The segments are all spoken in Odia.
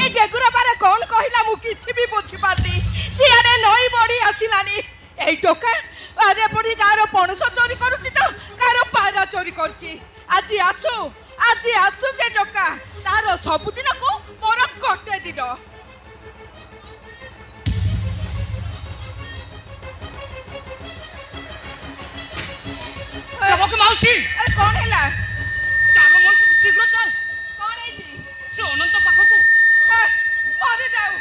ए डेगुरा बारे कौन कहिला मु किछि भी बुझी पारनी सियारे नई बड़ी आसिलानी ए टोका अरे पड़ी कार पणस चोरी करूची तो कार पारा चोरी करची आज आसु से टोका तार सबुदिन को मोर गटे दिन माउसी अरे कौन हैला चालो माउसी शीघ्र चल कौन है जी से अनंत पाखकू मरे जाऊ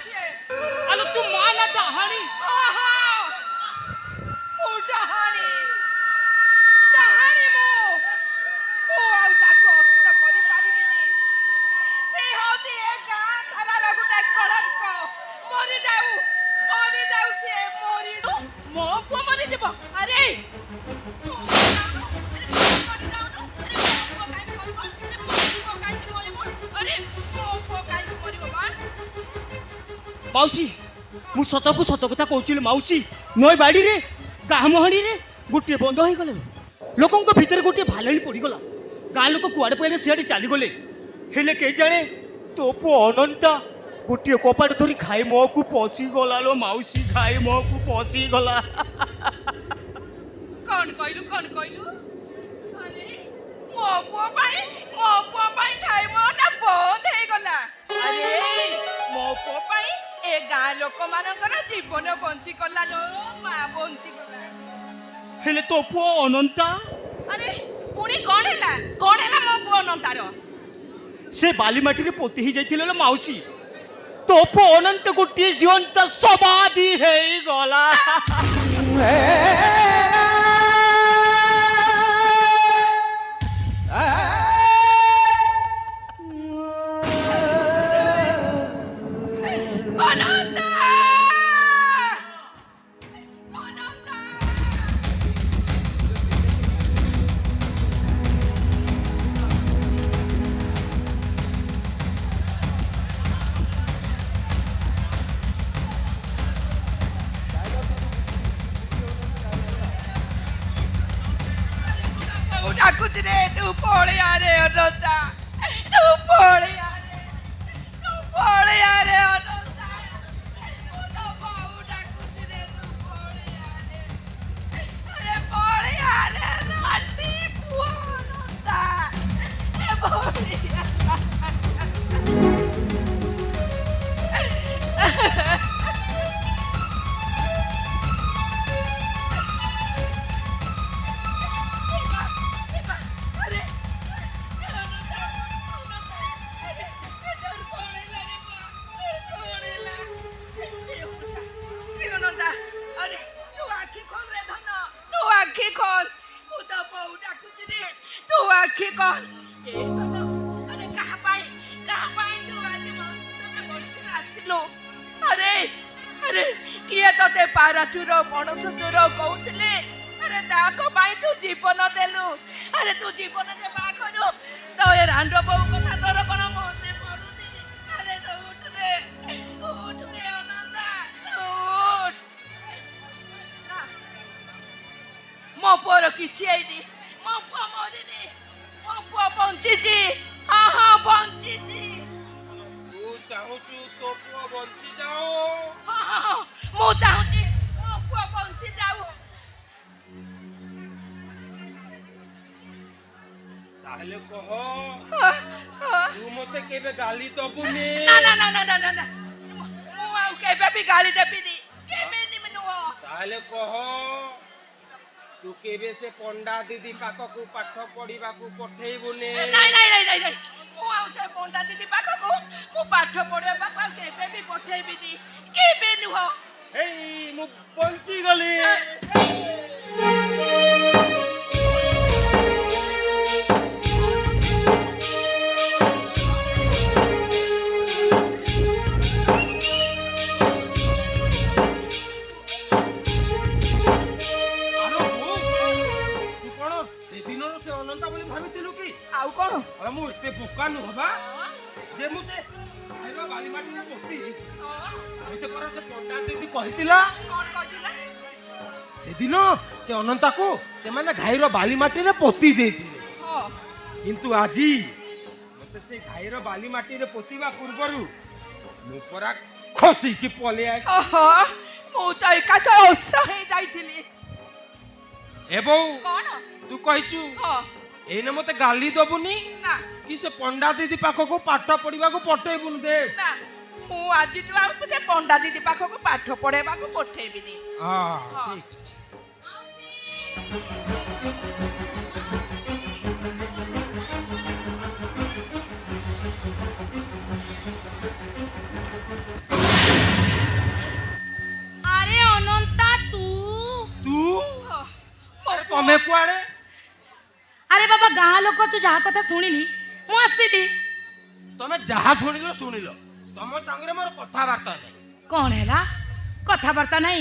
छे आलो तू मां ना डहाणी ओहो ओ डहाणी मो आउ ताको अत्र करि पारिबिनी से होती ए गां सारा रो गुटे कलंक मरे जाऊ से मरी मो पुआ मरी जीव अरे माउसी मु सतकू सत कथा कहूँ माउसी नई बाड़ी रे गामहणी रे गोटे बंद हो गले लोकों भितर गोटे भालणी पड़गला गाँ लोक कुआड़े पड़े सीआड़े चलीगले हेले के जाने तो पु अनंता गोटे कपाट धरी खाई मो को पशिगला लो माउसी खाई मो को पशिगला कौन कहलु अरे मो पुआ पाई खाई मोटा बंद हे गला अरे मो पुआ पाई ए गाँ लोक मानकर जीवन बंची गला लो मां बंची गला हेले तो पु अनंता अरे पुणी कौन हैला मो पुआ अनंतार से बालीमाटी रे पोती ही जाइथिले लो माउसी तो पु अनंत गोटे जीवंत समाधि हे गला तू पड़े रे अनंता तू पड़े रे अनंता तो बाबू डाकुची रे तू पड़े रे राती पुआ अनंता ए पड़े किए ते पारा चूर पणस चूर कहूले अरे ताको पाई तू जीवन देलु अरे तू जीवन दे बाखरु तो ए रांड बहु कथा तोर कोन मने पडुनी अरे तो उठ रे अनंता उठ ना मो पर किछि आइनी मो पुआ मरिनी मो पुआ बंचिची आहा बंचिची तू चाहूचु तो पुआ बंची जाओ मु चाहूची मो पुआ बंची जाऊ ताहले कह तू मते केबे गाली दबुनी ना मु आउ केबे भी गाली देबिनी केबे नि मनु ताहले कह तू केबे से पंडा दीदी पाखकू पाठ पढ़िबा को पठेइबुनी नहीं मु आउ से पंडा दीदी पाखकू मु पाठ पढ़िबा को केबे भी पठेइबिनी केबे नुह हेई मु बंची गली आउ कोन अरे मु एते बोका नु हबा जे मु से खाइबा बाली माटी रे पोती आइते पर से पंडा दीदी कहितिला कोन कहिला से दिन से अनंता को से माने घाईरो बाली माटी रे पोती देतिले हां किंतु आजी मते ମତେ ସେ ଗାଈର ବାଲି ମାଟିରେ ପୋତିବା ପୂର୍ବରୁ ମୁଁ ପରା ଖସିକି ପଳେଇ ଆସି ଓହୋ ମୁଁ ତ ଏକାଥର ଉତ୍ସାହ ହେଇ ଯାଇଥିଲି। ଏ ବୋଉ କଣ ତୁ କହିଛୁ ହଁ ଏଇନେ ମତେ ଗାଲି ଦବୁନି ନା କି ସେ ପଣ୍ଡା ଦିଦି ପାଖକୁ ପାଠ ପଢିବାକୁ ପଠେଇବୁନି ଦେ। ନା ମୁଁ ଆଜିଠୁ ଆଉ ସେ ପଣ୍ଡା ଦିଦି ପାଖକୁ ପାଠ ପଢେଇବାକୁ ପଠେଇବିନି। ହଁ ହଁ। ଠିକ ଅଛି। আরে অনন্তা তু ତୁ ହଁ, ମୋ ଆରେ ପୁଅ- ତମେ କୁଆଡେ আরে বাবা গাঁ লোক তু যাহা কথা শুনিলি মু আসিলি ତମେ ଯାହା ଶୁଣିଲ ତମ ସାଙ୍ଗରେ ମୋର କଥାବାର୍ତ୍ତା ନାହିଁ। কোন হেলা কথাবার্তা নাই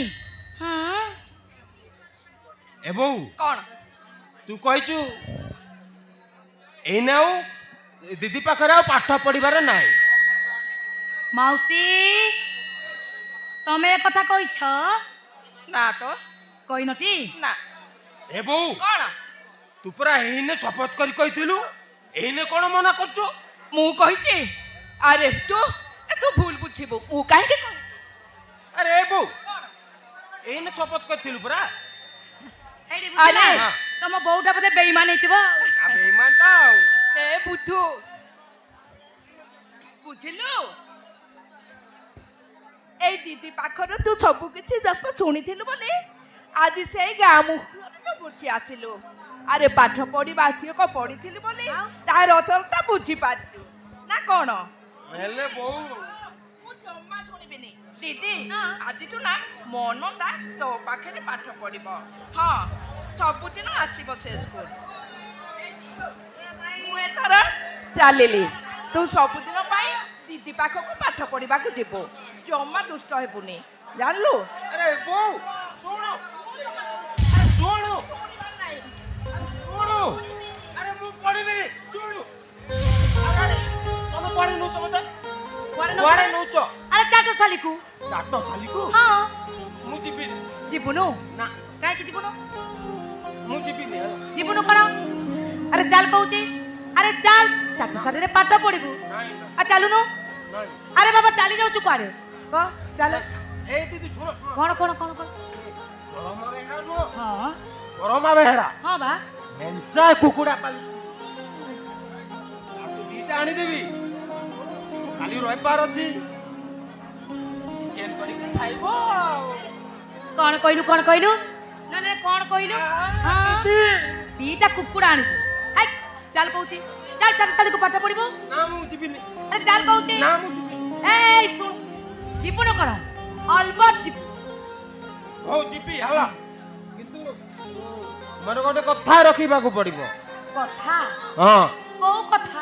হ্যাঁ ଏ ବୋଉ କଣ ତୁ କହିଛୁ ଏଇନେ ଆଉ ଦିଦି ପାଖରେ ଆଉ ପାଠ ପଢିବାର ନାହିଁ। মাউসি তুমি এ কথা কইছ ନା ତ কইনটি ନା ଏ ବୋଉ କଣ ତୁ ପରା ଏଇନେ ଶପଥ କରି କହିଥିଲୁ ଏଇନେ କଣ ମନା କରୁଛୁ? ମୁଁ କହିଛି ଆରେ ତୁ ଭୁଲ ବୁଝିବୁ ମୁଁ କାହିଁକି କହିବି? ଆରେ ଏ ବୋଉ ଏଇନେ ଶପଥ କରିଥିଲୁ ପରା। এইটি বুঝলা আরে। তোম বউটা বোধে বেইমান হইতিব ଆ ବେଇମାନଟା ଆଉ ଏ ବୁଧୁ ବୁଝିଲୁ ଏଇ ଦିଦି ପାଖରୁ ତୁ ସବୁ କିଛି ବାପ ଶୁଣିଥିଲୁ ବୋଲି ଆଜି ସେଇ ଗାଁ ମୁହଁରେ ବୁଝି ଆସିଲୁ। ଆରେ ପାଠ ପଢିବା ଝିଅକ ପଢିଥିଲି ବୋଲି ତାର ଅର୍ଥଟା ବୁଝିପାରୁଛୁ ନା କଣ? ହେଲେ ବୋଉ ମୁଁ ଜମା ଶୁଣିବିନି ଦିଦି ଆଜିଠୁ ନା ମନଟା ତୋ ପାଖରେ ପାଠ ପଢିବ। ହଁ ସବୁଦିନ ଆସିବ ସେ ସ୍କୁଲ। ମୁଁ ଏଥର ଚାଲିଲି ତୁ ସବୁଦିନ ପାଇଁ ଦିଦି ପାଖକୁ ପାଠ ପଢିବାକୁ ଯିବୁ ଜମା ଦୁଷ୍ଟ ହେବୁନି ଜାଣିଲୁ। ଆରେ ବୋଉ ଶୁଣୁ ଶୁଣୁ ଶୁଣୁ ଆରେ ମୁଁ ପଢିବିନି ଶୁଣୁ ଆରେ ତମେ କୁଆଡେ ନଉଛ ମତେ କୁଆଡେ ନଉଛ? আরে চাটো শালিকু ଚାଟ ଶାଲିକୁ হ্যাঁ ମୁଁ ଯିବିନି জীবনু ନା কাইকি জীবনু ମୁଁ ଯିବିନି ହେଲା। জীবনু কোন আরে চাল কହୁছি আরে চাল চাটো শালিরে পাঠ পড়িবু ନାଇଁ আর চালুনু ନାଇଁ আরে বাবা চালি যাউছু কুয়াড়ে ক চাল এই দিদি ଶୁଣ ଶୁଣ কোন কোন কোন কোন ପରମା ବେହେରା ନୁହଁ হ্যাঁ ପରମା ବେହେରା হ্যাঁ বা ମେଞ୍ଚା କୁକୁଡ଼ା ପାଳିଛି ତାକୁ ଦିଟା ଆଣିଦେବି କାଲି ରବିବାର ଅଛି ଚିକେନ କରିକି ଖାଇବ ଆଉ। কোন কইলু না না কোন কইলু হ্যাঁ ଦିଦି, দিটা কুকুড়া আনিবু হাই চাল কହୁছি চাল চাল শালিকু পাঠ পড়িবু ନା ମୁଁ ଯିବିନି আরে চাল কହୁছি ନା ମୁଁ ଯିବିନି এই শুন জীবন কোন অলবত জীবন ହଉ ଯିବି ହେଲା କିନ୍ତୁ ମୋର ଗୋଟେ କଥା ରଖିବାକୁ ପଡିବ। কথা ହଁ କୋଉ କଥା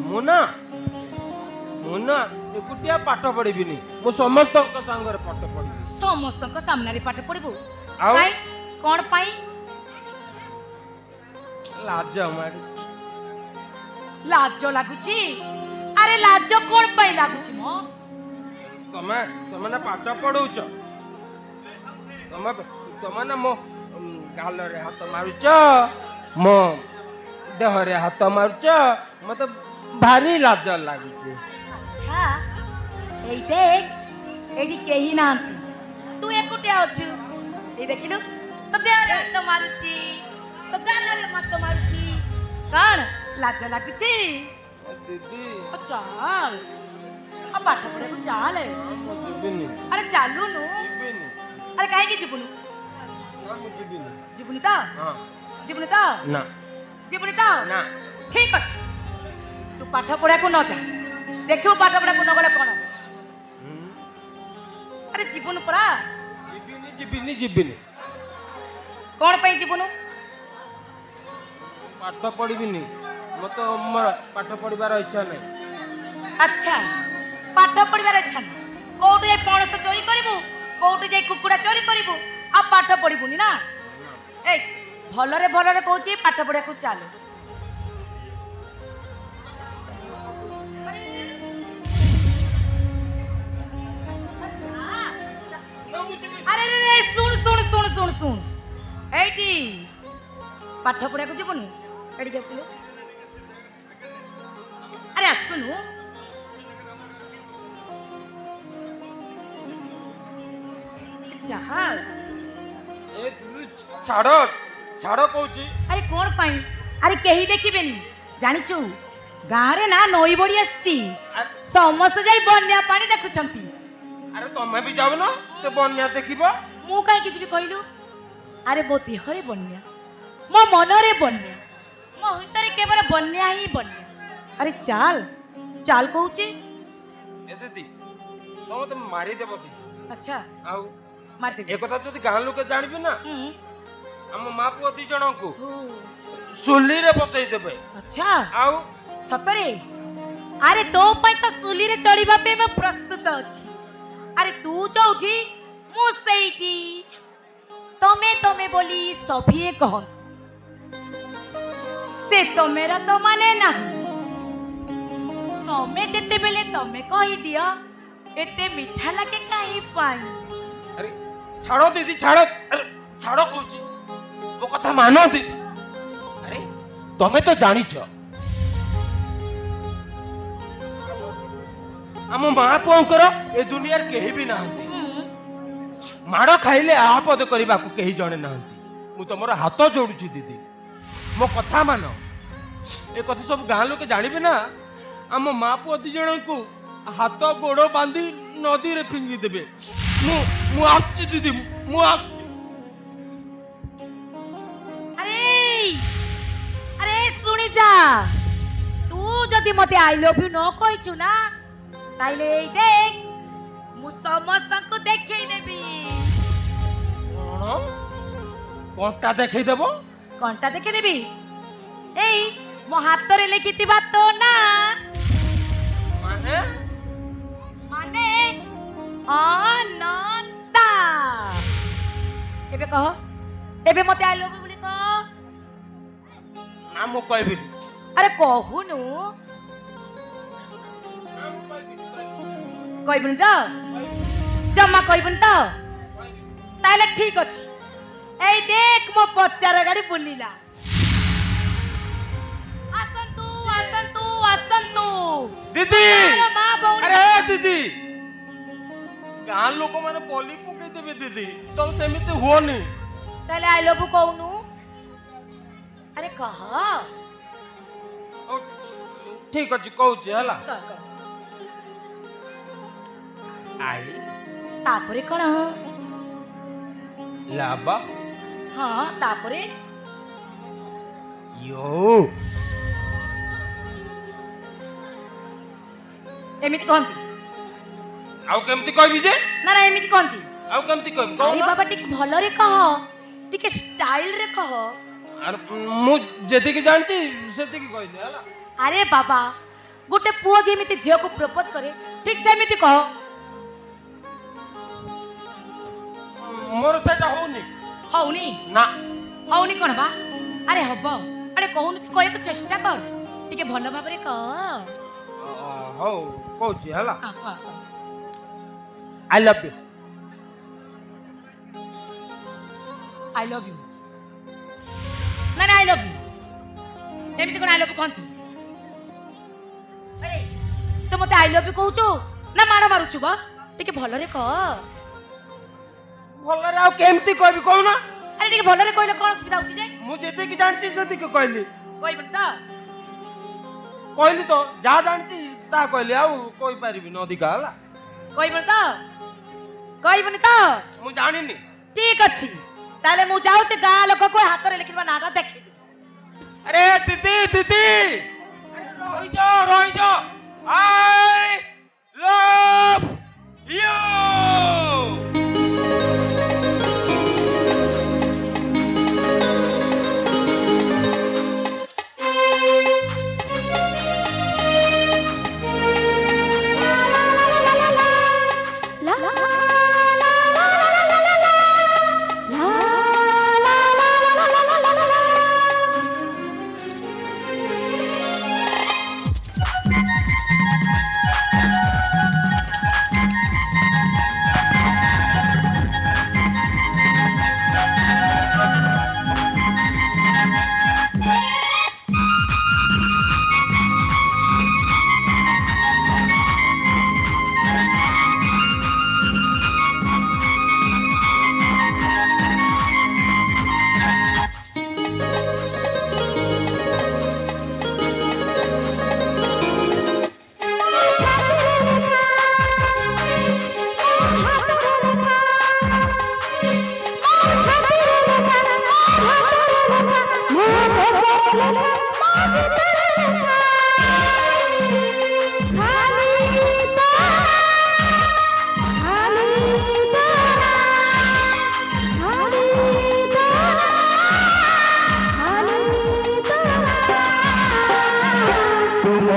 ମୁଁ ନା ଏକୁଟିଆ ପାଠ ପଢିବିନି ମୁଁ ସମସ୍ତଙ୍କ ସାଙ୍ଗରେ ପାଠ ପଢିବି। ସମସ୍ତଙ୍କ ସାମ୍ନାରେ ପାଠ ପଢିବୁ ଆଉ? କାଇଁ କଣ ପାଇଁ ଲାଜ ମାଡି ଲାଜ ଲାଗୁଛି ଆରେ ଲାଜ କଣ ପାଇଁ ଲାଗୁଛି ମ ତମେ ନା ପାଠ ପଢଉଛ ତମେ ନା ମୋ ଗାଲରେ ହାତ ମାରୁଛ ମୋ ଦେହରେ ହାତ ମାରୁଛ ମତେ ଭାରି ଲାଜ ଲାଗୁଛି। ଆଚ୍ଛା ଏଇ ଦେଖ ଏଇଠି କେହି ନାହାନ୍ତି ତୁ ଏକୁଟିଆ ଅଛୁ ଏଇ ଦେଖିଲୁ ତ ଦେହରେ ହାତ ମାରୁଛି ତ ଗାଲରେ ହାତ ମାରୁଛି କଣ ଲାଜ ଲାଗୁଛି ଦିଦି ଓ ଚାଲ ଆଉ ପାଠ ପଢିବାକୁ ଚାଲେ ମୁଁ ଯିବିନି ଆରେ ଚାଲୁନୁ ଯିବିନି ଆରେ କାହିଁକି ଯିବୁନୁ ନା ମୁଁ ଯିବିନି ଯିବୁନି ତ ହଁ ଯିବୁନି ତ ନା ଯିବୁନି ତ ନା ঠিক ଅଛି ତୁ ପାଠ ପଢିବାକୁ ନ ଯା ଦେଖିବୁ ପାଠ ପଢିବାକୁ ନ ଗଲେ କଣ ଆରେ ଯିବୁନୁ ପରା ଯିବିନି କଣ ପାଇଁ ଯିବୁନୁ ପାଠ ପଢିବିନି ମତେ ମୋର ପାଠ ପଢିବାର ଇଚ୍ଛା ନାହିଁ। ଆଚ୍ଛା ପାଠ ପଢିବାର ଇଚ୍ଛା ନାହିଁ କୋଉଠି ଯାଇ ପଣସ ଚୋରି କରିବୁ କୋଉଠି ଯାଇ କୁକୁଡ଼ା ଚୋରି କରିବୁ ଆଉ ପାଠ ପଢିବୁନି ନା ଏଇ ଭଲରେ ଭଲରେ କହୁଛି ପାଠ ପଢିବାକୁ ଚାଲେ আরে রে রে শুন শুন শুন শুন শুন এইটি পাঠ পড়াକୁ ଯିବୁନୁ ଏଠିକି ଆସିଲୁ ଆସୁନୁ। ଚାଲ। ଏ ଛାଡ ଛାଡ କହୁଛି। ଆରେ କଣ ପାଇଁ? ଆରେ କେହି ଦେଖିବେନି ଜାଣିଛୁ ଗାଁରେ ନା ନଈ ବଢି ଆସିଛି, ସମସ୍ତେ ଯାଇ ବନ୍ୟା ପାଣି ଦେଖୁଛନ୍ତି। ଆରେ ତମେ ବି ଯାଉନ ସେ ବନ୍ୟା ଦେଖିବ। ମୁଁ କାହିଁକି ଯିବି କହିଲୁ? ଆରେ ମୋ ଦେହରେ ବନ୍ୟା, ମୋ ମନରେ ବନ୍ୟା, ମୋ ଭିତରେ କେବଳ ବନ୍ୟା ହିଁ ବନ୍ୟା। ଆରେ ଚାଲ ଚାଲ କହୁଛି। ଏ ଦିଦି ତମେ ତ ମାରିଦେବ ଦିଦି। ଆଚ୍ଛା ଆଉ ମାରିଦେବି। ଏ କଥା ଯଦି ଗାଁ ଲୋକେ ଜାଣିବେ ନା ହୁଁ। ଆମ ମା ପୁଅ ଦି ଜଣଙ୍କୁ ଓ, ଚୁଲିରେ ବସେଇ ଦେବେ। ଆଚ୍ଛା ଆଉ ସତରେ? ଆରେ ତୋ ପାଇଁ ତ ଚୁଲିରେ ଚଢିବା ପାଇଁ ମୁଁ ପ୍ରସ୍ତୁତ ଅଛି। ଆରେ ତୁ ଯୋଉଠି ମୁଁ ସେଇଠି, ତମେ ତମେ ବୋଲି ସଭିଏ କହନ୍ତି, ସେ ତମେର ତ ମାନେ ନାହିଁ। ତମେ ଯେତେବେଳେ ତମେ କହିଦିଅ ଏତେ ମିଠା ଲାଗେ କାହିଁ ପାଇଁ? ଆରେ ଛାଡ ଦିଦି ଛାଡ। ଆରେ ଛାଡ କହୁଛି, ମୋ କଥା ମାନ ଦିଦି। ଆରେ ତମେ ତ ଜାଣିଛ ଆମ ମା ପୁଅଙ୍କର ଏ ଦୁନିଆରେ କେହି ବି ନାହାନ୍ତି। ମାଡ଼ ଖାଇଲେ ଆପଦ କରିବାକୁ କେହି ଜଣେ ନାହାନ୍ତି। ମୁଁ ତମର ହାତ ଯୋଡୁଛି ଦିଦି, ମୋ କଥା ମାନ। ଏ କଥା ସବୁ ଗାଁ ଲୋକେ ଜାଣିବେ ନା ଆମ ମା ପୁଅ ଦି ଜଣଙ୍କୁ ହାତ ଗୋଡ ବାନ୍ଧି ନଦୀରେ ଫିଙ୍ଗି ଦେବେ। ମୁଁ ଆସୁଛି ଦିଦି, ମୁଁ ଆସୁଛି। ଆରେ ଆରେ ଶୁଣି ଯା, ତୁ ଯଦି ମତେ ଆଇ ଲଭ୍ ୟୁ ନ କହିଛୁ ନା ତାଇଲେ ଏଇ ଦେଖ ମୁଁ ସମସ୍ତଙ୍କୁ ଦେଖେଇ ଦେବି। କଣ କଣ୍ଟା ଦେଖେଇଦେବ? କଣ୍ଟା ଦେଖେଇ ଦେବି? ଏଇ ମୋ ହାତରେ ଲେଖିଥିବା ତୋ ନା, ମାନେ ମାନେ ଅନନ୍ତା। ଏବେ କହ, ଏବେ ମତେ ଆଇ ଲଭ୍ ୟୁ ବୋଲି କହ। ନା ମୁଁ କହିବିନି। ଆରେ କହୁନୁ, କହିବୁନି ତ? ଜମା କହିବୁନି ତ? ତାହେଲେ ଠିକ ଅଛି। ଏଇ ଦେଖ ମୋ ପଚାର ଗାଡି ବୁଲିଲା। ଆସନ୍ତୁ ଆସନ୍ତୁ ଆସନ୍ତୁ ଦିଦି। ଆରେ ମା ଭଉଣୀ। ଆରେ ଦିଦି, ଗାଁ ଲୋକମାନେ ପଲି ପକେଇଦେବେ ଦିଦି, ତମେ ସେମିତି ହୁଅନି। ତାହେଲେ ଆଇ ଲଭ୍ ୟୁ କହୁନୁ? ଆରେ କହ। ହଉ, ଠିକ ଅଛି କହୁଛି ହେଲା। କହ, କହ। ଆଇ ତାପରେ କଣ? ଲଭ ହଁ ତାପରେ ୟୁ। ଏମିତି କହନ୍ତି? ଆଉ କେମିତି କହିବି ଯେ? ନା ନା ଏମିତି କହନ୍ତି? ଆଉ କେମିତି କହିବି ଆରେ କହୁନ? ବାବା ଟିକେ ଭଲରେ କହ, ଟିକେ ଷ୍ଟାଇଲରେ କହ। ଆରେ ମୁଁ ଯେତିକି ଜାଣିଛି ସେତିକି କହିଲି ହେଲା। ଆରେ ବାବା, ଗୋଟେ ପୁଅ ଯେମିତି ଝିଅକୁ ପ୍ରପୋଜ କରେ ଠିକ ସେମିତି କହ। ମୋର ସେଟା ହଉନି। ହଉନି? ନା ହଉନି କଣ ବା? ଆରେ ହବ। ଆରେ କହୁନୁ, ତୁ କହିବାକୁ ଚେଷ୍ଟା କର, ଟିକେ ଭଲ ଭାବରେ କହ। ହଉ କହୁଛି ହେଲା। ହଁ, କହ, କହ। I love you. I love you. ନା ନା ଆଇ ଲଭ୍ ୟୁ। ଏମିତି କଣ ଆଇ ଲଭ୍ ୟୁ କହନ୍ତି? ଆରେ ତୁ ମତେ ଆଇ ଲଭ୍ ୟୁ କହୁଛୁ ନା ମାଡ଼ ମାରୁଛୁ ବା? ଟିକେ ଭଲରେ କହ। ଭଲରେ ଆଉ କେମିତି କହିବି କହୁନ? ଆରେ ଟିକେ ଭଲରେ କହିଲେ କଣ ଅସୁବିଧା ହଉଛି ଯେ? ମୁଁ ଯେତିକି ଜାଣିଛି ସେତିକି କହିଲି। କହିବୁନି ତ? କହିଲି ତ, ଯାହା ଜାଣିଛି ତାହା କହିଲି, ଆଉ କହିପାରିବିନି ଅଧିକା ହେଲା। କହିବୁନି ତ? କହିବୁନି ତ? ମୁଁ ଜାଣିନି। ଠିକ ଅଛି, ତାହେଲେ ମୁଁ ଯାଉଛି ଗାଁ ଲୋକକୁ ହାତରେ ଲେଖିଥିବା ନାଁଟା ଦେଖେଇବି। ଆରେ ଦିଦି ଦିଦି, ରହିଛ ରହିଛ। I love you.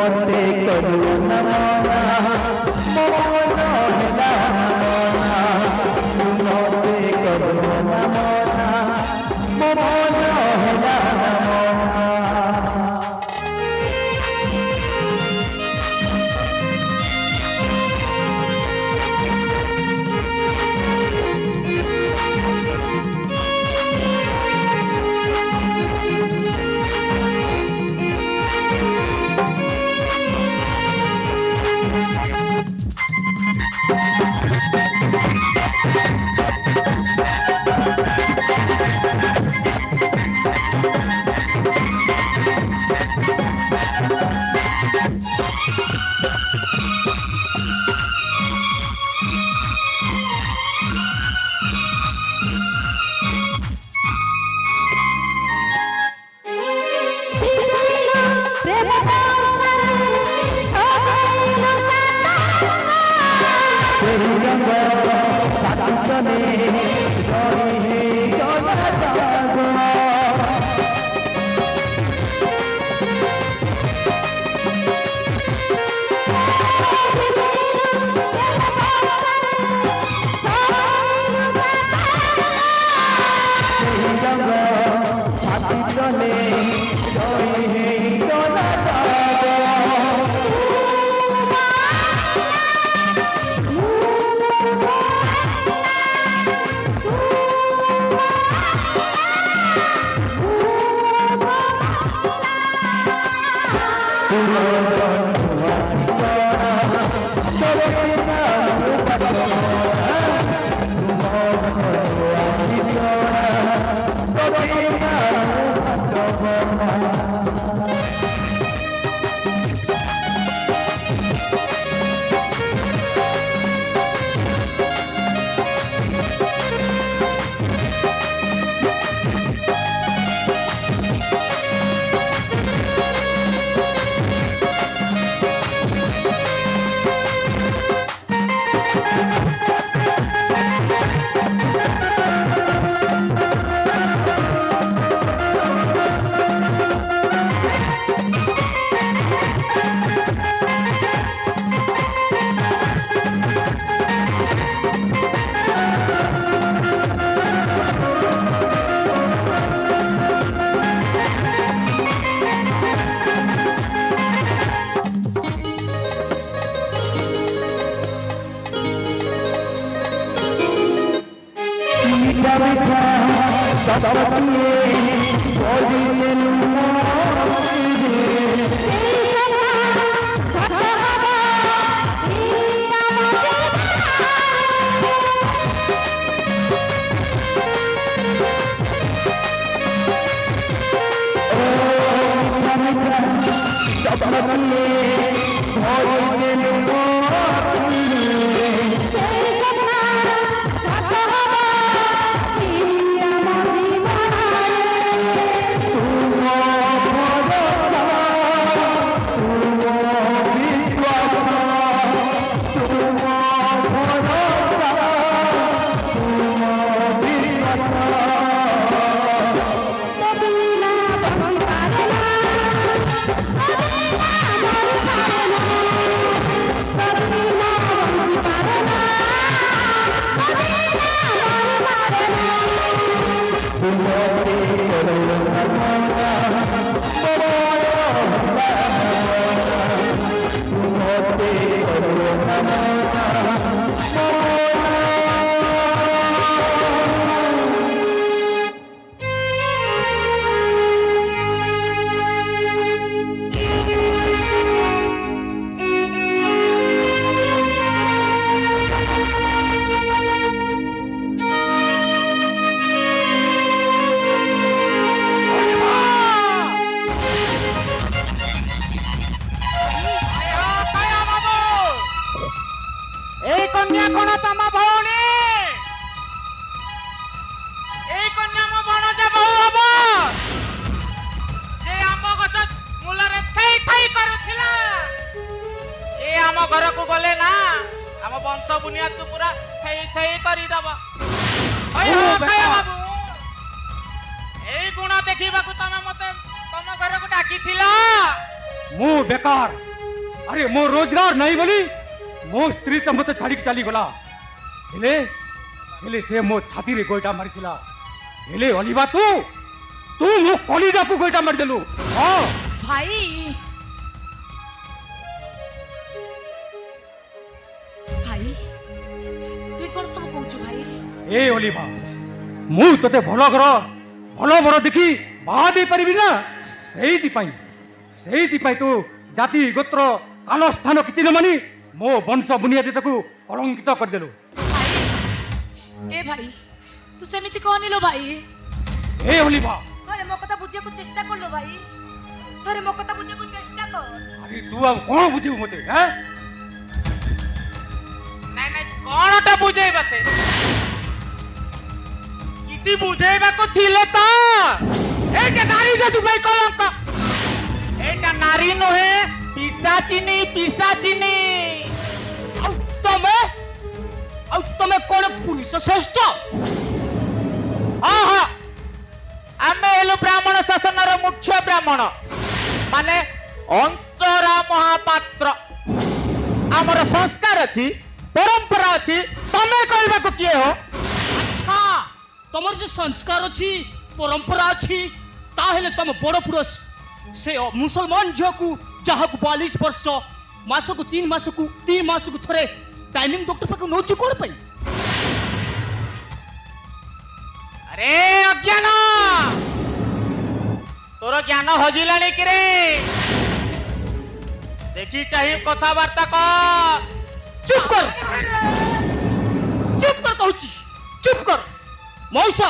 ମତେ କରୁନା ମନା ମୋ ମନ ହେଲା ମନା ମତେ କରୁନା ମନା ମୋ ମନ ହେଲା ମନା। ମୁଁ ବେକାର अरे मो रोजगार नहीं बोली मो स्त्री तो मत छाड़ी चली गला हेले हेले से मो छाती रे गोइटा मारिथिला हेले अलिबा तू मो कलिजा को गोइटा मार देलु हां भाई भाई तू कौन सब कहू भाई ए अलिबा मु तते भलो घर भलो बड़ देखी बाहा दे परिबी ना सेही पाई तू जाति गोत्र काल स्थान किछि न मानी मो वंश बुनियादी ताकू कलंकित कर देलु ए भाई तू सेमिति कहनी लो भाई ए अलिबा थरे मो कथा बुझिया को चेष्टा कर लो भाई थरे मो कथा बुझिया को चेष्टा कर अरे तू अब कौन बुझिबु मते हैं ନାଇଁ ନାଇଁ କଣଟା ବୁଝେଇବା ସେ କିଛି ବୁଝେଇବାକୁ ଥିଲେ ତ ଏଇଟା ନାରୀ ଯଦି ଭାଇ କଲଙ୍କ ଏଇଟା ନାରୀ ନୁହେଁ ପିଶାଚିନି ଆଉ ତମେ କଣ ପୁରୁଷ ଶ୍ରେଷ୍ଠ ହଁ ହଁ ଆମେ ହେଲୁ ବ୍ରାହ୍ମଣ ଶାସନର ମୁଖ୍ୟ ବ୍ରାହ୍ମଣ ମାନେ ଅଞ୍ଚରା ମହାପାତ୍ର ଆମର ସଂସ୍କାର ଅଛି परंपरा अच्छी तमे कहबा को किए हो अच्छा तमर जो संस्कार अछि परंपरा अछि ताहेले तम बड़ पुरुष से मुसलमान झियो को जहा को 42 वर्ष मास को 3 मास को थरे टाइमिंग डॉक्टर पर नोच कोन पई अरे अज्ञान तोर ज्ञान हजिलानी कि रे देखी चाहिए कथावार्ता कर चुप कर कहूची चुप कर मौसा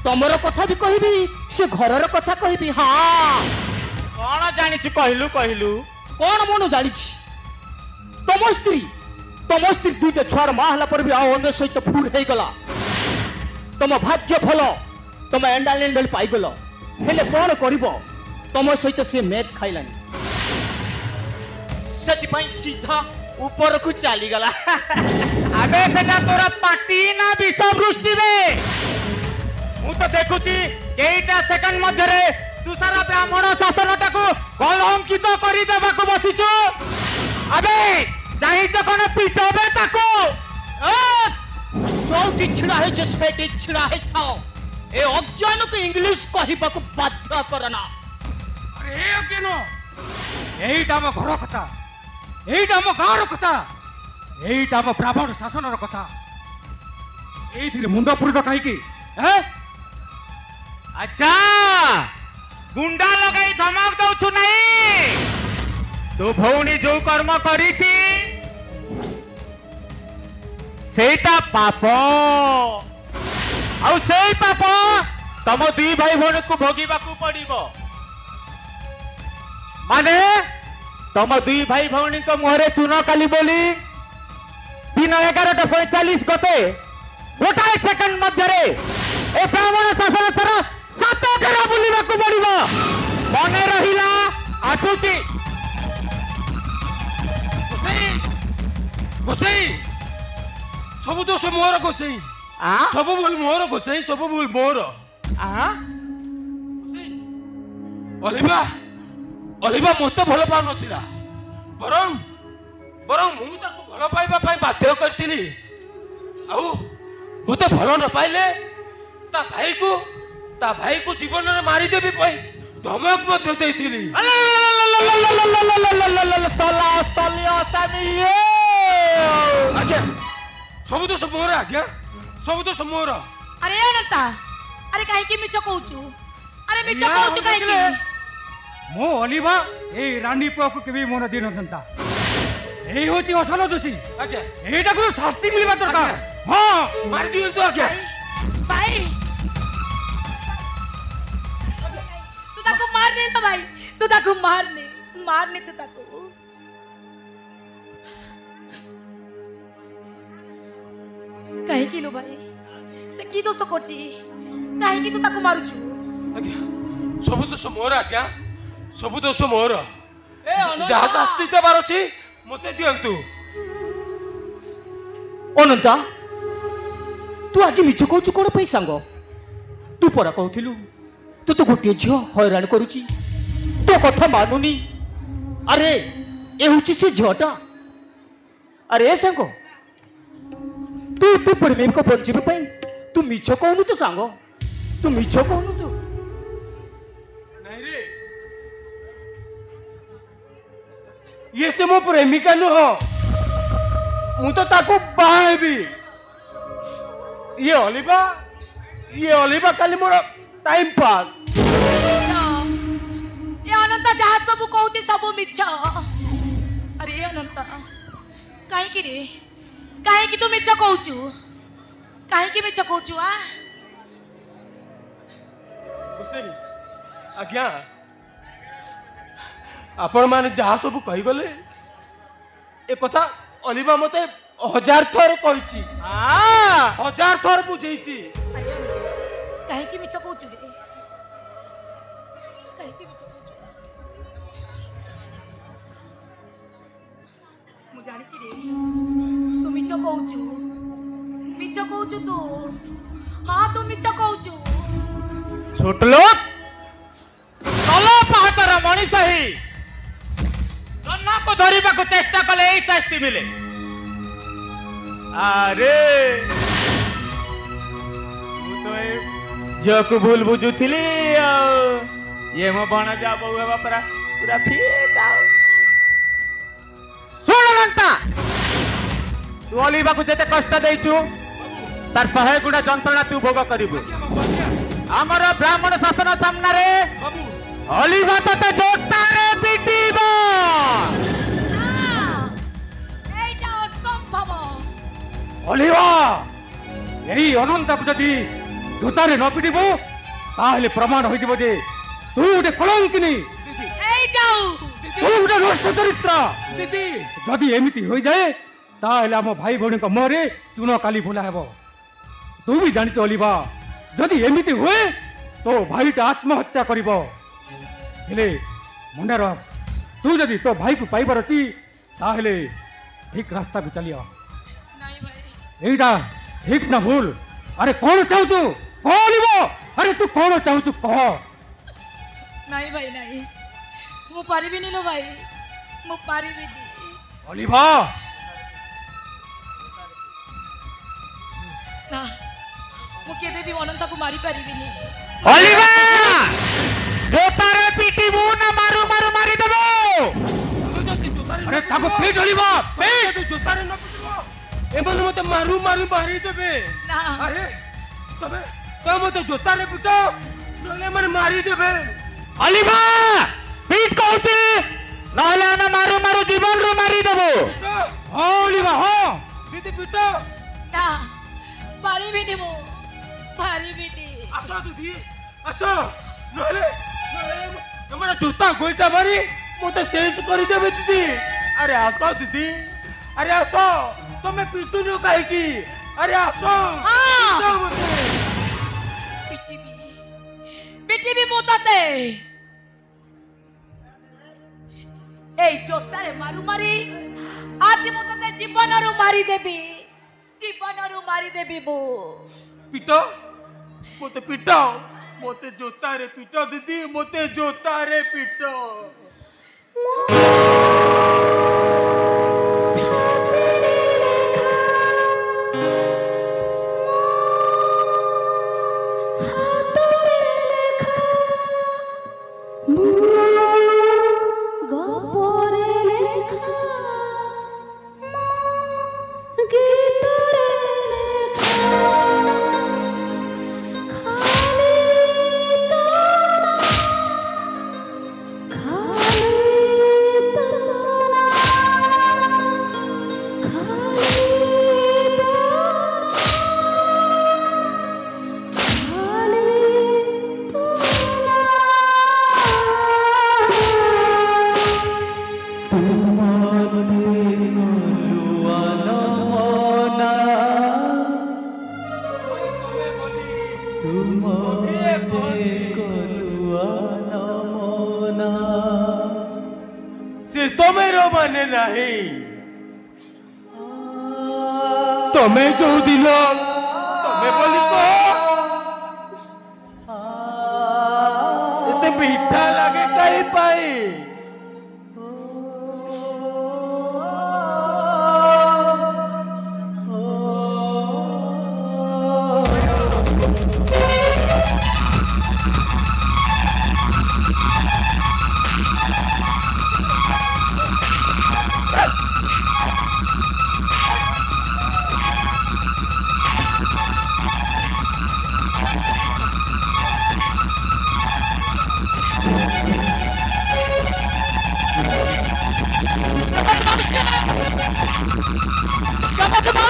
तमर कथा भी कहबी से घरर कथा कहबी हाँ कौन जानी कहलु कौन मन जानी तम स्त्री दुईटा छुआर माँ हला पर भी आ अन्य सहित फूर हो गला तम भाग्य भल तम एंडाल एंडाल पाइगल हेले कौन करिब तम सहित से मैच खाइलानी सेति सीधा ऊपर को चली गला अबे सेटा तोरा पार्टी ना विषवृष्टि बे मु तो देखुची केईटा सेकंड मध्य रे तू सारा ब्राह्मण शासनटा को कलंकित करी देबा को बसिछु अबे जाई जखन पिटबे ताको चौटी छिड़ा है जे सेटी छिड़ा है थाओ ए अज्ञान को इंग्लिश कहिबा को बाध्य करना अरे अज्ञान एईटा म घर कथा एईटा म गाँर कथा एईटा म ब्राह्मण शासनर कथा एइथिरे मुंड पुरित काईकी हैं अच्छा गुंडा लगाई धमक दउछु नहीं तो भौणी जो कर्म करिछि सेटा पाप आउ सेई पाप तम दुई भाई भौणी को भोगिबा को पड़िबो माने तम दुई भाई भौणी को मुहरे चून काली बोली दिन 11:45 गते गोटाए सेकंड मध्य रे ए ब्राह्मण शासन सर 7 फेरा बुलिबा को पड़िबो मने रहिला आसुची गोसाई सब दोष मोर गोसाई सब भूल मोर गोसाई सब भूल मोर अलिबा मत भल पाउ नथिला बरं मु ताको भल पाइबा पई बाध्य करथिली आउ मते भल न पाइले ता भाई को जीवन रे मारी देबी पई धमक मते देथिली सला सलियो सामिए आज्ञा सब दोष मोर आज्ञा सब दोष मोर अरे अनंता अरे काहे की मिछ कहूचु अरे मिछ कहूचु काहे की मो अलिबा ए रानी पुआ को केबी मन दिन नंता एई होची असल दोषी आज्ञा एटा को शास्ति मिलबा दरकार हां मार दियो तो आज्ञा भाई तू ताको मारने ना भाई तू ताको मारने तू ताको काहे की लो भाई से की दोष करची काहे की तू ताको मारुछु आज्ञा सब दोष मोर आज्ञा सब दोष मोर अनंता! जहा शास्ति देबार अछि मते दियंतु अनंता तू आज मिछ कहू कौन पे सांग तू परा कहूलु तू तो गोटे झील हैरान करुची तो कथा मानुनी अरे ଏ ହେଉଛି ସେ ଝିଅଟା। ଆରେ ଏ ସାଙ୍ଗ, ତୁ ପ୍ରେମିକ ବଞ୍ଚିବା ପାଇଁ ତୁ ମିଛ କହୁନୁ ତ ସାଙ୍ଗ, ତୁ ମିଛ କହୁନୁ ତୁ। ନାଇଁ ରେ, ଇଏ ସେ ମୋ ପ୍ରେମିକା ନୁହଁ, ମୁଁ ତ ତାକୁ ବାହା ହେବି। ଇଏ ଅଲିଭା ଖାଲି ମୋର ଟାଇମ ପାସ୍। ଏ ଅନନ୍ତ ଯାହା ସବୁ କହୁଛି ସବୁ ମିଛ। ଆରେ ଏ ଅନନ୍ତ, କାହିଁକି ରେ, କାହିଁକି ତୁ ମିଛ କହୁଛୁ? କାହିଁକି ମିଛ କହୁଛୁ? ଆଜ୍ଞା, ଆପଣ ମାନେ ଯାହା ସବୁ କହିଗଲେ ଏ କଥା ଅଲିଭା ମତେ 1000 ଥର କହିଛି, 1000 ଥର ବୁଝେଇଛି। କାହିଁକି ମିଛ କହୁଛୁ ରେ? କାହିଁକି ମିଛ କହୁଛୁ? ମୁଁ ଜାଣିଛି ରେ, ତୁ ମିଛ କହୁଛୁ, ମିଛ କହୁଛୁ ତୁ। ହଁ, ତୁ ମିଛ କହୁଛୁ। ছোট লোক তল পাহাতর মଣିষ হি জন্মକୁ ଧରିବାକୁ ଚେଷ୍ଟା କଲେ এই শাস্তি মিলে। আরে ମୁଁ ତ ଏ ଝିଅକୁ ଭୁଲ ବୁଝୁଥିଲି ଆଉ ଇଏ ମୋ ଭଣଜା ବୋଉ ହେବା ପୁରା ଫିଟ୍ ଆଉ। ଶୁଣ ଲଙ୍କା, ତୁ ଅଲିଭାକୁ ଯେତେ କଷ୍ଟ ଦେଇଛୁ ତାର 100 ଗୁଣା ଯନ୍ତ୍ରଣା ତୁ ଭୋଗ କରିବୁ। ଆମର ବ୍ରାହ୍ମଣ ଶାସନ ସାମ୍ନାରେ ଅଲିଭା ତତେ ଜୋତାରେ ପିଟିବ। এইটা অসম্ভব। অলিভা, এই ଅନନ୍ତାକୁ ଯଦି ଜୋତାରେ ନ ପିଟିବୁ ତାହେଲେ ପ୍ରମାଣ ହୋଇଯିବ ଯେ ତୁ ଗୋଟେ କଳଙ୍କିନୀ, এই যাও। ତୁ ଗୋଟେ ନଷ୍ଟ ଚରିତ୍ର। ଦିଦି, ଯଦି ଏମିତି ହୋଇଯାଏ ତାହେଲେ ଆମ ଭାଇ ଭଉଣୀଙ୍କ ମୁହଁରେ ଚୂନ କାଲି ଫୁଲା ହେବ। ତୁ ବି ଜାଣିଛୁ ଅଲିଭା, ଯଦି ଏମିତି ହୁଏ ତୋ ଭାଇଟା ଆତ୍ମହତ୍ୟା କରିବ। ହେଲେ ମନେ ରଖ, ତୁ ଯଦି ତୋ ଭାଇକୁ ପାଇବାର ଅଛି ତାହେଲେ ଠିକ ରାସ୍ତାକୁ ଚାଲିଅ। নাই ভাই, এইটা ঠিক না ভুল? আরে কোন চাହୁଛୁ কহ অলিভা, আরে তু কোন চাହୁଛୁ কহ। নাই ভাই, নাই। ମୁଁ ପାରିବିନି ଲୋ ଭାଇ, ମୁଁ ପାରିବିନି। অলিভা, ନା, ମୁଁ କେବେ ବି ଅନନ୍ତକୁ ମାରି ପାରିବିନି। ଅଲିଭା, ଜୋତାରେ ପିଟିବୁ ନା ମାରୁ ମାରୁ ମାରିଦେବ? আরে তাকে পিট অলিভা, পিট। ଜୋତାରେ ନ ପିଟିବ ଏମାନେ ମତେ ମାରୁ ମାରୁ ମାରିଦେବେ। ନା, ଆରେ ତମେ ମତେ ଜୋତାରେ ପିଟ, ନହେଲେ ଏମାନେ ମାରିଦେବେ। ଅଲିଭା, ପିଟ୍ କହୁଛି, ନହେଲେ ଆମେ ମାରୁ ମାରୁ ଜୀବନରୁ ମାରିଦେବ। ହଁ অলিভা, ହଁ। ଦିଦି ପିଟ। ନା, ପାରିବିନି, ମୁଁ ପାରିବିନି। ଆସ ଦିଦି, ଆସ, ନହେଲେ ତମର ଜୋତା ଗୋଇଠା ମାରି ମତେ ଶେଷ କରିଦେବେ ଦିଦି। ଆରେ ଆସ ଦିଦି, ଆରେ ଆସ, ତମେ ପିଟୁନୁ କାହିଁକି? ଆରେ ଆସ, ପିଟ ମତେ। ପିଟିବି, ପିଟିବି ମୁଁ ତତେ। এই জোতারে মারু মারি আজ ମୁଁ ତତେ ଜୀବନରୁ ମାରିଦେବି, ଜୀବନରୁ ମାରିଦେବି ମୁଁ। ପିଟ ମତେ ପିଟ, ମତେ ଜୋତାରେ ପିଟ ଦିଦି, ମତେ ଜୋତାରେ ପିଟ। ମାନେ ନାହିଁ। ତମେ ଯୋଉଦିନ ତମେ ବୋଲି ଏତେ ମିଠା ଲାଗେ କାହିଁ ପାଇଁ?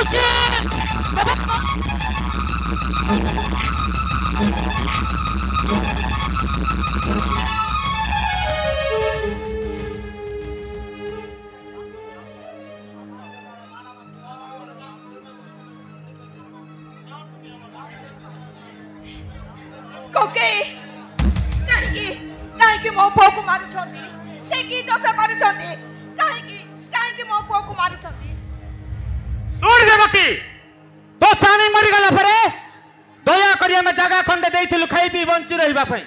ମାଉସୀ କୋକେଇ କାହିଁକି କାହିଁକି ମୋ ପୁଅକୁ ମାରୁଛନ୍ତି ସେ କି ଦୋଷ କରିଛନ୍ତି କାହିଁକି କାହିଁକି ମୋ ପୁଅକୁ ମାରୁଛନ୍ତି ଶୁଣ ଦେବକୀ ତୋ ସ୍ୱାମୀ ମରିଗଲା ପରେ ଦୟାକରି ଆମେ ଜାଗା ଖଣ୍ଡେ ଦେଇଥିଲୁ ଖାଇ ପିଇ ବଞ୍ଚି ରହିବା ପାଇଁ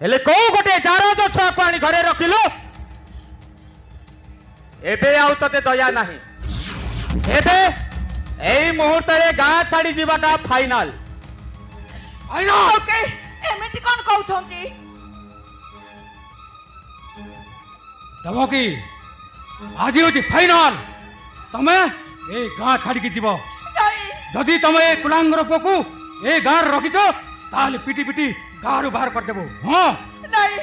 ହେଲେ କୋଉ ଗୋଟେ ଜାରଜ ଛୁଆକୁ ଆଣି ଘରେ ରଖିଲୁ ଏବେ ଆଉ ତତେ ଦୟା ନାହିଁ ଏବେ ଏଇ ମୁହୂର୍ତ୍ତରେ ଗାଁ ଛାଡି ଯିବାଟା ଫାଇନାଲ କୋକେଇ ଏମିତି କ'ଣ କହୁଛନ୍ତି ଦେବକୀ ଆଜି ହଉଛି ଫାଇନାଲ ତମେ ଏ ଗାଁ ଛାଡ଼ିକି ଯିବ ନାଇଁ ଯଦି ତମେ ଏ କୁଲାଙ୍ଗର ପୁଅକୁ ଏ ଗାଁରେ ରଖିଛ ତାହେଲେ ପିଟି ପିଟି ଗାଁରୁ ବାହାର କରିଦେବୁ ହଁ ନାଇଁ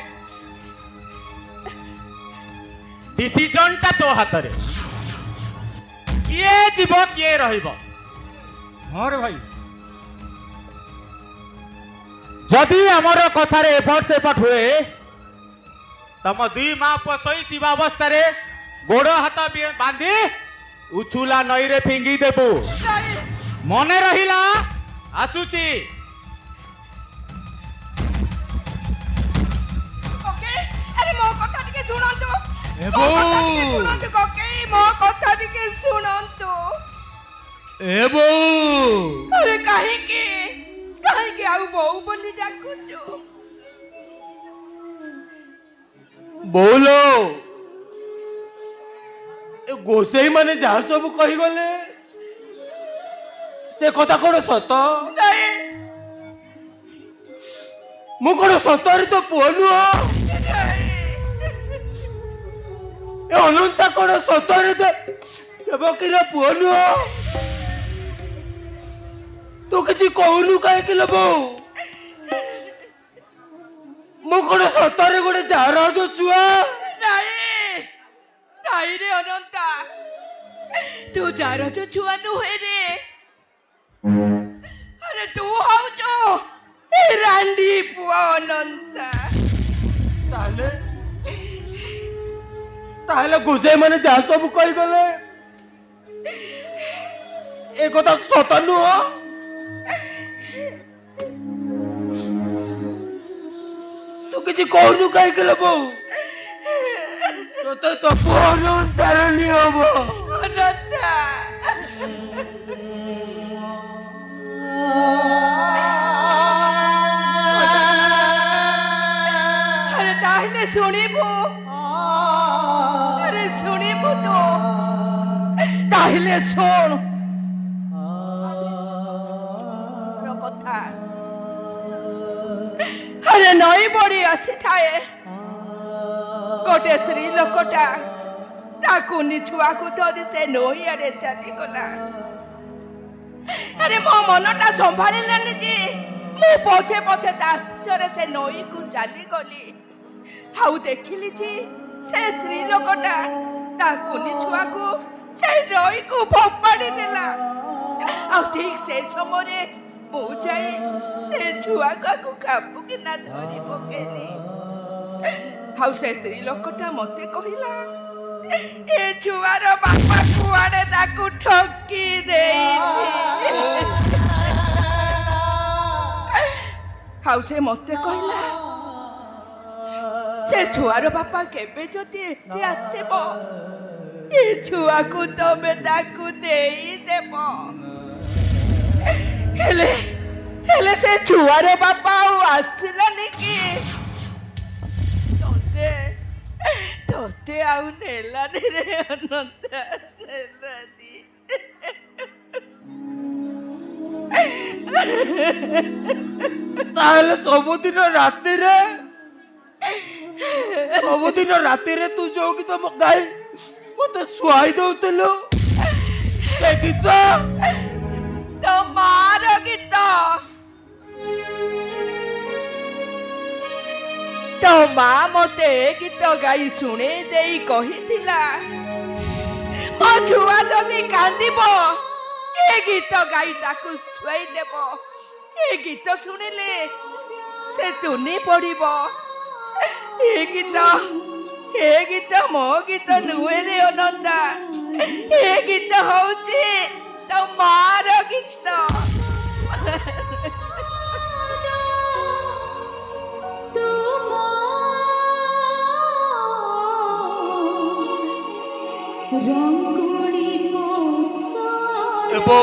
ডিসিশনটা তো হাতরে কিয়ে যাব কিয়ে রহিব ହଁ ରେ ଭାଇ যদি আমার কথারে এফর্ট সেপট হুয়ে তম দুই মা পুଅ শোইଥିବା অবস্থারে গোড় হাত বাঁধি উছুলা নইরে ফিঙ্গি দেবু ନାଇଁ মনে রহিলা আসুচি କୋକେଇ ଆରେ ମୋ କଥା ଟିକେ ଶୁଣନ୍ତୁ ଏ ମୋ କଥା ବୋଉ। ଟିକେ ଶୁଣନ୍ତୁ କୋକେଇ ମୋ କଥା ଟିକେ ଶୁଣନ୍ତୁ ଏ ବୋଉ ଆରେ କାହିଁକି କାହିଁକି ଆଉ ବୋଉ ବୋଲି ଡାକୁଛୁ ବୋଉଲୋ ଏ ଗୋସେଇ ମାନେ ଯାହା ସବୁ କହିଗଲେ ସେ କଥା କଣ ସତ ନାଇଁ ମୁଁ କଣ ସତରେ ତ ପୁଅ ନୁହଁ ନାଇଁ ଏ ଅନନ୍ତା କଣ ସତରେ ଦେବକୀର ପୁଅ ନୁହଁ ତୁ କିଛି କହୁନୁ କାହିଁକି ଲୋ ବୋଉ ମୁଁ କଣ ସତରେ ଗୋଟେ ଜାରଜ ଛୁଆ ନାଇଁ ନାଇଁ ରେ ଅନନ୍ତା ତୁ ଜାରଜ ଛୁଆ ନୁହେଁ ରେ ଆରେ ତୁ ହଉଛୁ ଏ ରାଣ୍ଡି ପୁଅ ଅନନ୍ତା ତାହେଲେ ତାହେଲେ ଗୋସେଇ ମାନେ ଯାହା ସବୁ କହିଗଲେ ଏ କଥା ସତ ନୁହଁ ତୁ କିଛି କହୁନୁ କାହିଁକି ଲୋ ବୋଉ ତତେ ତ ପୁଅ ଅନନ୍ତାର ନିୟମ ଅନନ୍ତା ଆରେ ତାହେଲେ ଶୁଣିବୁ ଆରେ ଶୁଣିବୁ ତୁ ତାହେଲେ ଶୁଣ ମୋର କଥା ଆରେ ନଈ ବଢି ଆସିଥାଏ ଗୋଟେ ସ୍ତ୍ରୀ ଲୋକଟା ତା କୁନି ଛୁଆକୁ ଧରି ସେ ନଈ ଆଡେ ଚାଲିଗଲା ଆରେ ମୋ ମନଟା ସମ୍ଭାଳିଲାନି ଯେ ମୁଁ ପଛେ ପଛେ ତା ପଛରେ ସେ ନଈକୁ ଚାଲିଗଲି ଆଉ ଦେଖିଲି ଯେ ସେ ସ୍ତ୍ରୀ ଲୋକଟା ତା କୁନି ଛୁଆକୁ ସେ ନଈକୁ ଫୋପାଡ଼ି ଦେଲା ଆଉ ଠିକ ସେ ସମୟରେ ମୁଁ ଯାଇ ସେ ଛୁଆକୁ କାବୁକିନା ଧରି ପକେଇଲି ଆଉ ସେ ସ୍ତ୍ରୀ ଲୋକଟା ମତେ କହିଲା ଏ ଛୁଆର ବାପା କୁଆଡେ ତାକୁ ଠକି ଦେଇଛି ଆଉ ସେ ମତେ କହିଲା ସେ ଛୁଆର ବାପା କେବେ ଯଦି ଏଠି ଆସିବ ଏ ଛୁଆକୁ ତମେ ତାକୁ ଦେଇଦେବ ହେଲେ ହେଲେ ସେ ଛୁଆର ବାପା ଆଉ ଆସିଲାନି କି ତତେ ଆଉ ନେଲାନି ରେ ଅନନ୍ତା ନେଲାନି ତାହେଲେ ସବୁଦିନ ରାତିରେ ତୁ ଯୋଉ ଗୀତ ଗାଇ ମତେ ଶୁଆଇ ଦଉଥିଲୁ ସେ ଗୀତ ତୋ ମାର ଗୀତ ତୋ ମା ମତେ ଗୀତ ଗାଇ ଶୁଣେଇ ଦେଇ କହିଥିଲା তো ছুয়া যদি কান্দিব এ গীত গাই তাকে শুয়াই দেব। এ গীত শুনিলে সে তুনি পড়িব। এ গীত ମୋ ଗୀତ ନୁହେଁ ରେ ଅନନ୍ତା। ଏ ଗୀତ ହଉଛି ତୋ ମାର ଗୀତ। রঙ্গনি এবো